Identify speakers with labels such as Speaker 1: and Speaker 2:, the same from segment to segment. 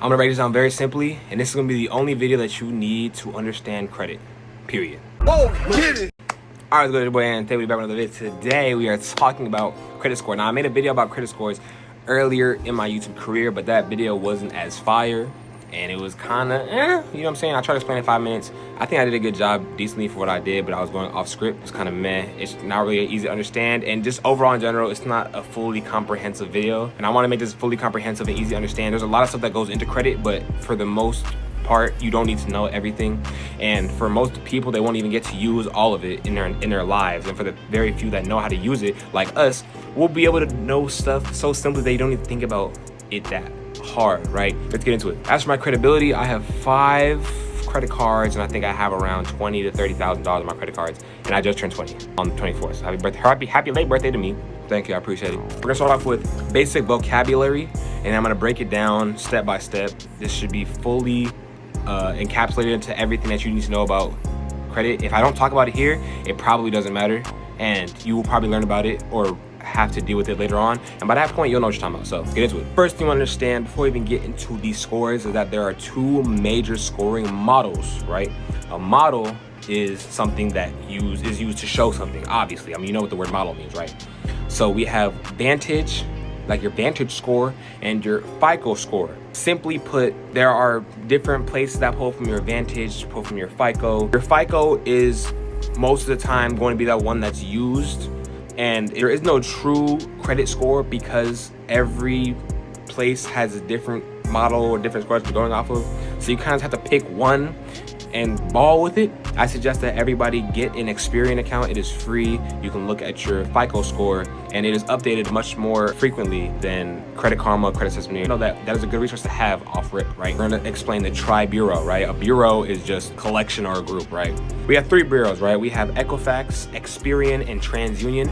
Speaker 1: I'm gonna break this down very simply, and this is gonna be the only video that you need to understand credit, period.
Speaker 2: Whoa, get it!
Speaker 1: Alright, let's go to the boy, and today we're back with another video. Today we are talking about credit score. Now, I made a video about credit scores earlier in my YouTube career, but that video wasn't as fire, and it was kinda, you know what I'm saying? I tried to explain in 5 minutes. I think I did a good job decently for what I did, but I was going off script. It's kinda meh. It's not really easy to understand, and just overall in general, it's not a fully comprehensive video. And I wanna make this fully comprehensive and easy to understand. There's a lot of stuff that goes into credit, but for the most part, you don't need to know everything. And for most people, they won't even get to use all of it in their lives. And for the very few that know how to use it, like us, we'll be able to know stuff so simply that you don't even think about it that hard, right? Let's get into it. As for my credibility, I have 5 credit cards, and I think I have around $20,000 to $30,000 on my credit cards, and I just turned 20 on the 24th. So happy late birthday to me. Thank you, I appreciate it. We're gonna start off with basic vocabulary, and I'm gonna break it down step by step. This should be fully encapsulated into everything that you need to know about credit. If I don't talk about it here, it probably doesn't matter, and you will probably learn about it or have to deal with it later on, and by that point you'll know what you're talking about. So get into it. First thing you understand before we even get into these scores is that there are 2 major scoring models, right? A model is something that is used to show something, obviously. I mean, you know what the word model means, right? So we have Vantage, like your Vantage score, and your FICO score. Simply put, there are different places that pull from your Vantage, pull from your FICO. Your FICO is most of the time going to be that one that's used, and there is no true credit score because every place has a different model or different scores they're going off of. So you kind of have to pick one and ball with it. I suggest that everybody get an Experian account. It is free. You can look at your FICO score, and it is updated much more frequently than Credit Karma, Credit Sesame. You know that is a good resource to have off rip, right? We're gonna explain the tri-bureau, right? A bureau is just a collection or a group, right? We have 3 bureaus, right? We have Equifax, Experian, and TransUnion.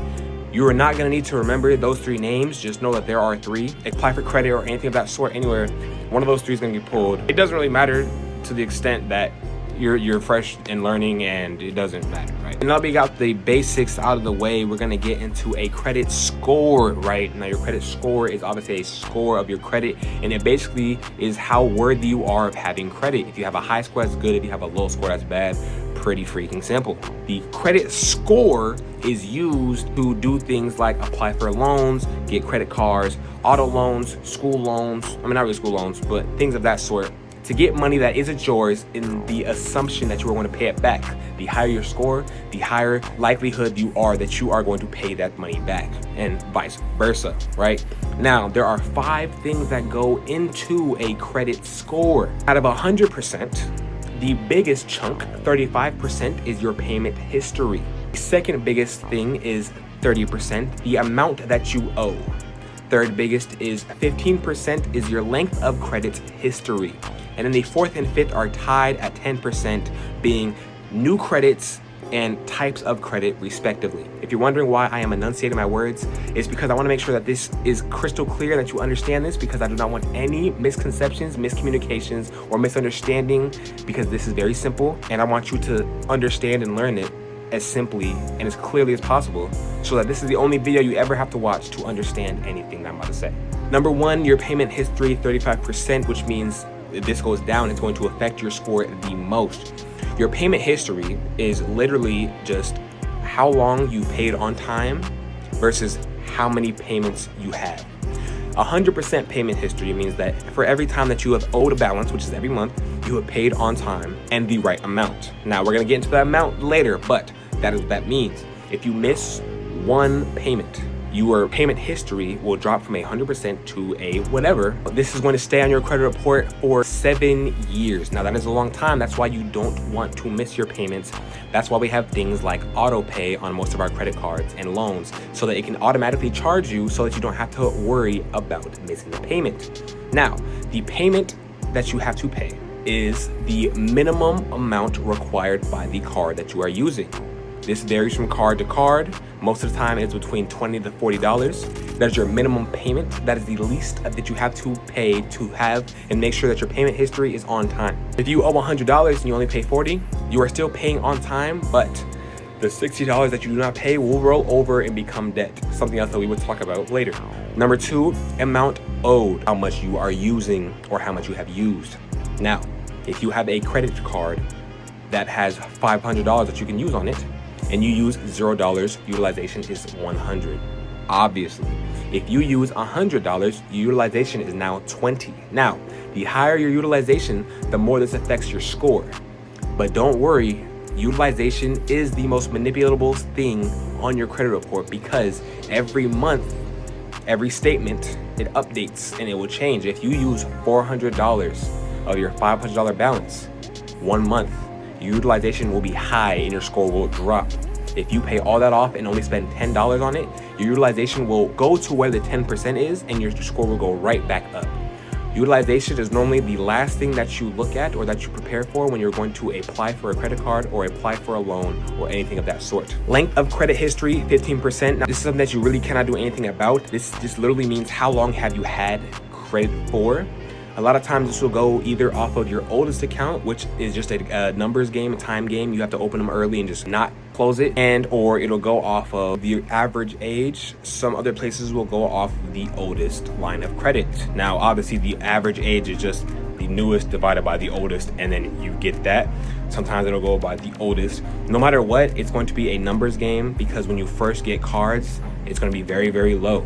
Speaker 1: You are not gonna need to remember those 3 names. Just know that there are 3. Apply for credit or anything of that sort anywhere, one of those 3 is gonna be pulled. It doesn't really matter to the extent that you're fresh and learning, and it doesn't matter, right? Now we got the basics out of the way, we're gonna get into a credit score, right? Now your credit score is obviously a score of your credit, and it basically is how worthy you are of having credit. If you have a high score, that's good. If you have a low score, that's bad. Pretty freaking simple. The credit score is used to do things like apply for loans, get credit cards, auto loans, school loans. I mean, not really school loans, but things of that sort, to get money that isn't yours in the assumption that you are going to pay it back. The higher your score, the higher likelihood you are that you are going to pay that money back, and vice versa, right? Now, there are 5 things that go into a credit score. Out of 100%, the biggest chunk, 35%, is your payment history. The second biggest thing is 30%, the amount that you owe. Third biggest is 15% is your length of credit history. And then the 4th and 5th are tied at 10%, being new credits and types of credit respectively. If you're wondering why I am enunciating my words, it's because I want to make sure that this is crystal clear, that you understand this, because I do not want any misconceptions, miscommunications, or misunderstanding, because this is very simple, and I want you to understand and learn it as simply and as clearly as possible, so that this is the only video you ever have to watch to understand anything that I'm about to say. Number 1, your payment history, 35%, which means if this goes down, it's going to affect your score the most. Your payment history is literally just how long you paid on time versus how many payments you have. 100% payment history means that for every time that you have owed a balance, which is every month, you have paid on time and the right amount. Now, we're gonna get into that amount later, but that is what that means. If you miss 1 payment, your payment history will drop from 100% to a whatever. This is going to stay on your credit report for 7 years. Now, that is a long time. That's why you don't want to miss your payments. That's why we have things like auto pay on most of our credit cards and loans, so that it can automatically charge you so that you don't have to worry about missing the payment. Now, the payment that you have to pay is the minimum amount required by the card that you are using. This varies from card to card. Most of the time it's between $20 to $40. That is your minimum payment. That is the least that you have to pay to have and make sure that your payment history is on time. If you owe $100 and you only pay $40, you are still paying on time, but The $60 that you do not pay will roll over and become debt. Something else that we would talk about later. Number 2, amount owed. How much you are using or how much you have used. Now, if you have a credit card that has $500 that you can use on it and you use $0, utilization is $100. Obviously, if you use $100, your utilization is now $20. Now, the higher your utilization, the more this affects your score. But don't worry, utilization is the most manipulatable thing on your credit report because every month, every statement, it updates and it will change. If you use $400 of your $500 balance 1 month, your utilization will be high and your score will drop. If you pay all that off and only spend $10 on it, your utilization will go to where the 10% is and your score will go right back up. Utilization is normally the last thing that you look at or that you prepare for when you're going to apply for a credit card or apply for a loan or anything of that sort. Length of credit history, 15%. Now, this is something that you really cannot do anything about. This just literally means how long have you had credit for. A lot of times this will go either off of your oldest account, which is just a numbers game, a time game. You have to open them early and just not close it, and or it'll go off of the average age. Some other places will go off the oldest line of credit. Now, obviously the average age is just the newest divided by the oldest, and then you get that. Sometimes it'll go by the oldest. No matter what, it's going to be a numbers game because when you first get cards, it's going to be very, very low.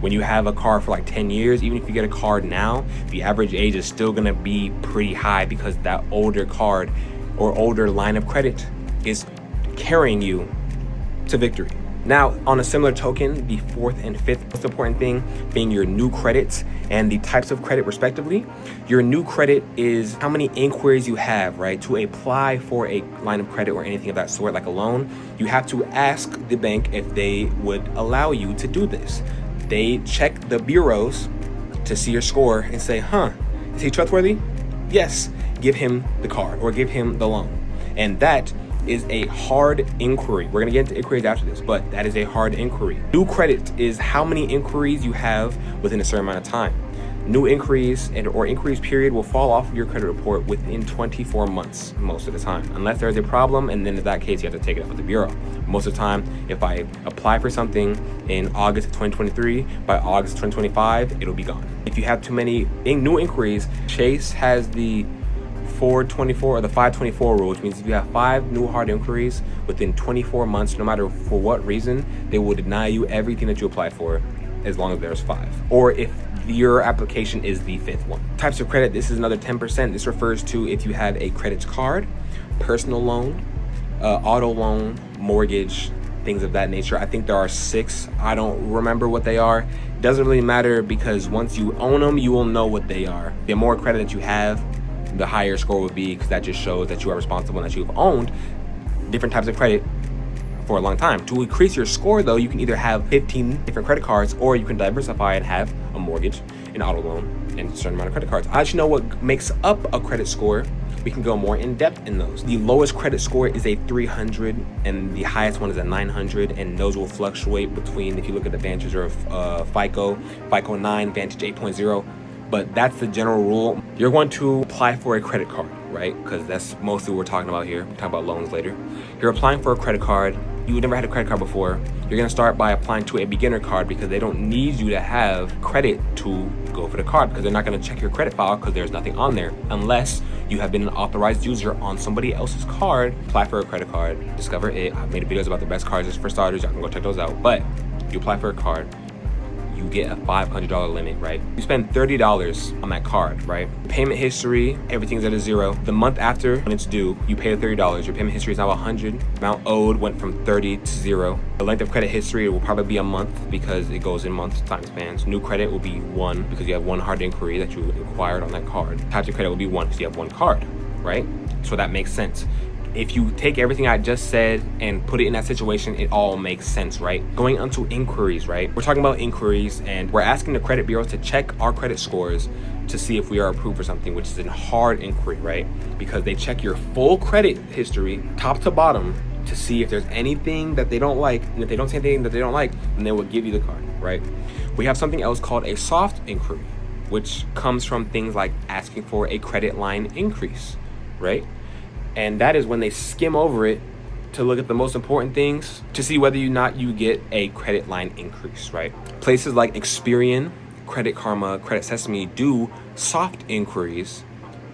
Speaker 1: When you have a card for like 10 years, even if you get a card now, the average age is still gonna be pretty high because that older card or older line of credit is carrying you to victory. Now, on a similar token, the 4th and 5th most important thing being your new credits and the types of credit respectively. Your new credit is how many inquiries you have, right? To apply for a line of credit or anything of that sort, like a loan, you have to ask the bank if they would allow you to do this. They check the bureaus to see your score and say, is he trustworthy? Yes, give him the card or give him the loan. And that is a hard inquiry. We're gonna get into inquiries after this, but that is a hard inquiry. New credit is how many inquiries you have within a certain amount of time. New inquiries or inquiries period will fall off of your credit report within 24 months most of the time, unless there's a problem, and then in that case you have to take it up with the bureau. Most of the time, if I apply for something in August of 2023, by August 2025, it'll be gone. If you have too many new inquiries, Chase has the 424 or the 524 rule, which means if you have 5 new hard inquiries within 24 months, no matter for what reason, they will deny you everything that you applied for as long as there's 5. Or if your application is the 5th one. Types of credit, this is another 10%. This refers to if you have a credit card, personal loan, auto loan, mortgage, things of that nature. I think there are 6. I don't remember what they are. Doesn't really matter because once you own them, you will know what they are. The more credit that you have, the higher score would be because that just shows that you are responsible and that you've owned different types of credit for a long time. To increase your score though, you can either have 15 different credit cards or you can diversify and have a mortgage, an auto loan, and a certain amount of credit cards. I actually know what makes up a credit score. We can go more in depth in those. The lowest credit score is a 300 and the highest one is a 900, and those will fluctuate between, if you look at the Vantage or FICO 9, Vantage 8.0, but that's the general rule. You're going to apply for a credit card, right? Because that's mostly what we're talking about here. We'll talk about loans later. You're applying for a credit card. You never had a credit card before. You're gonna start by applying to a beginner card because they don't need you to have credit to go for the card because they're not gonna check your credit file because there's nothing on there unless you have been an authorized user on somebody else's card. Apply for a credit card, discover it. I've made videos about the best cards just for starters. Y'all can go check those out. But you apply for a card, you get a $500 limit, right? You spend $30 on that card, right? Payment history, everything's at a 0. The month after when it's due, you pay the $30. Your payment history is now 100. Amount owed went from 30 to 0. The length of credit history will probably be a month because it goes in month time spans. New credit will be 1 because you have 1 hard inquiry that you acquired on that card. Types of credit will be 1 because you have 1 card, right? So that makes sense. If you take everything I just said and put it in that situation, it all makes sense, right? Going on to inquiries, right? We're talking about inquiries and we're asking the credit bureaus to check our credit scores to see if we are approved for something, which is a hard inquiry, right? Because they check your full credit history, top to bottom, to see if there's anything that they don't like. And if they don't see anything that they don't like, then they will give you the card, right? We have something else called a soft inquiry, which comes from things like asking for a credit line increase, right? And that is when they skim over it to look at the most important things to see whether or not you get a credit line increase, right? Places like Experian, Credit Karma, Credit Sesame do soft inquiries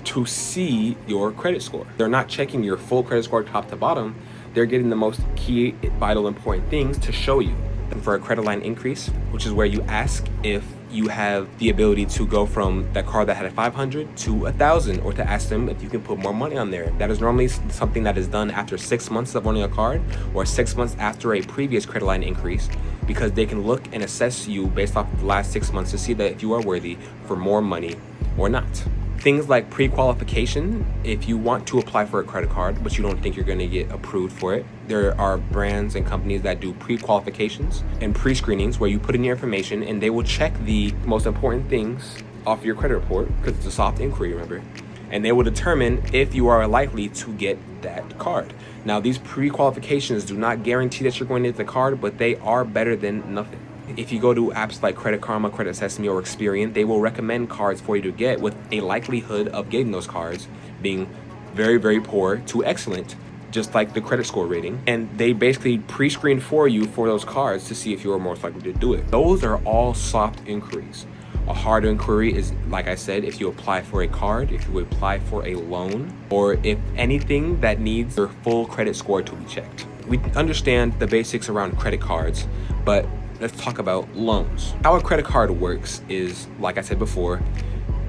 Speaker 1: to see your credit score. They're not checking your full credit score top to bottom. They're getting the most key, vital, important things to show you. And for a credit line increase, which is where you ask if you have the ability to go from that card that had a 500 to 1,000, or to ask them if you can put more money on there. That is normally something that is done after 6 months of owning a card, or 6 months after a previous credit line increase, because they can look and assess you based off of the last 6 months to see that if you are worthy for more money or not. Things like pre-qualification, if you want to apply for a credit card but you don't think you're going to get approved for it, there are brands and companies that do pre-qualifications and pre-screenings where you put in your information and they will check the most important things off your credit report, because it's a soft inquiry, remember, and they will determine if you are likely to get that card. Now, these pre-qualifications do not guarantee that you're going to get the card, but they are better than nothing. If you go to apps like Credit Karma, Credit Sesame, or Experian, they will recommend cards for you to get with a likelihood of getting those cards being very, very poor to excellent, just like the credit score rating. And they basically pre-screen for you for those cards to see if you're most likely to do it. Those are all soft inquiries. A hard inquiry is, like I said, if you apply for a card, if you apply for a loan, or if anything that needs your full credit score to be checked. We understand the basics around credit cards, but let's talk about loans. How a credit card works is, like I said before,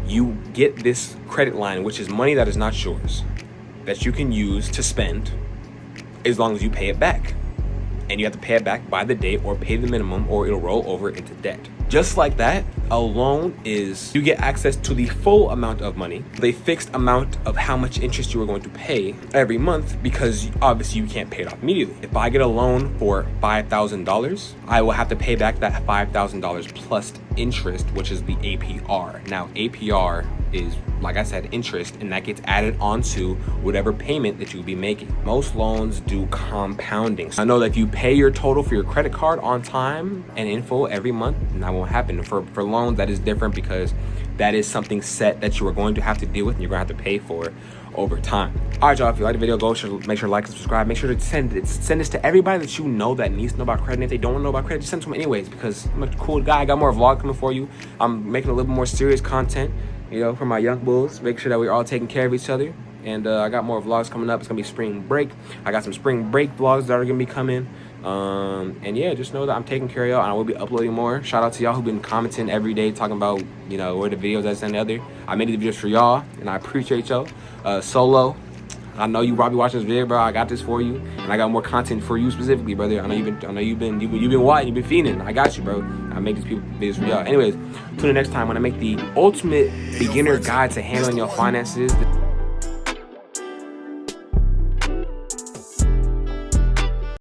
Speaker 1: you get this credit line, which is money that is not yours, that you can use to spend as long as you pay it back. And you have to pay it back by the date or pay the minimum, or it'll roll over into debt. Just like that, a loan is you get access to the full amount of money, the fixed amount of how much interest you are going to pay every month, because obviously you can't pay it off immediately. If I get a loan for $5,000, I will have to pay back that $5,000 plus interest, which is the APR. Now, APR is, like I said, interest, and that gets added onto whatever payment that you'll be making. Most loans do compounding. So I know that if you pay your total for your credit card on time and in full every month, that won't happen. For loans, that is different, because that is something set that you are going to have to deal with and you're going to have to pay for over time. All right, y'all, if you like the video, make sure to like and subscribe. Make sure to send this to everybody that you know that needs to know about credit. And if they don't want to know about credit, just send it to them anyways, because I'm a cool guy. I got more vlog coming for you. I'm making a little bit more serious content, you know, for my young bulls. Make sure that we're all taking care of each other. And I got more vlogs coming up. It's gonna be spring break. I got some spring break vlogs that are gonna be coming. And yeah, just know that I'm taking care of y'all, and I will be uploading more. Shout out to y'all who've been commenting every day, talking about, you know, where the videos that's and the other. I made the videos for y'all, and I appreciate y'all. Solo, I know you probably watching this video, bro. I got this for you, and I got more content for you specifically, brother. I know you've been white, you've been feeding. I got you, bro. I make these videos for y'all. Anyways, tune in next time when I make the ultimate beginner guide to handling your finances.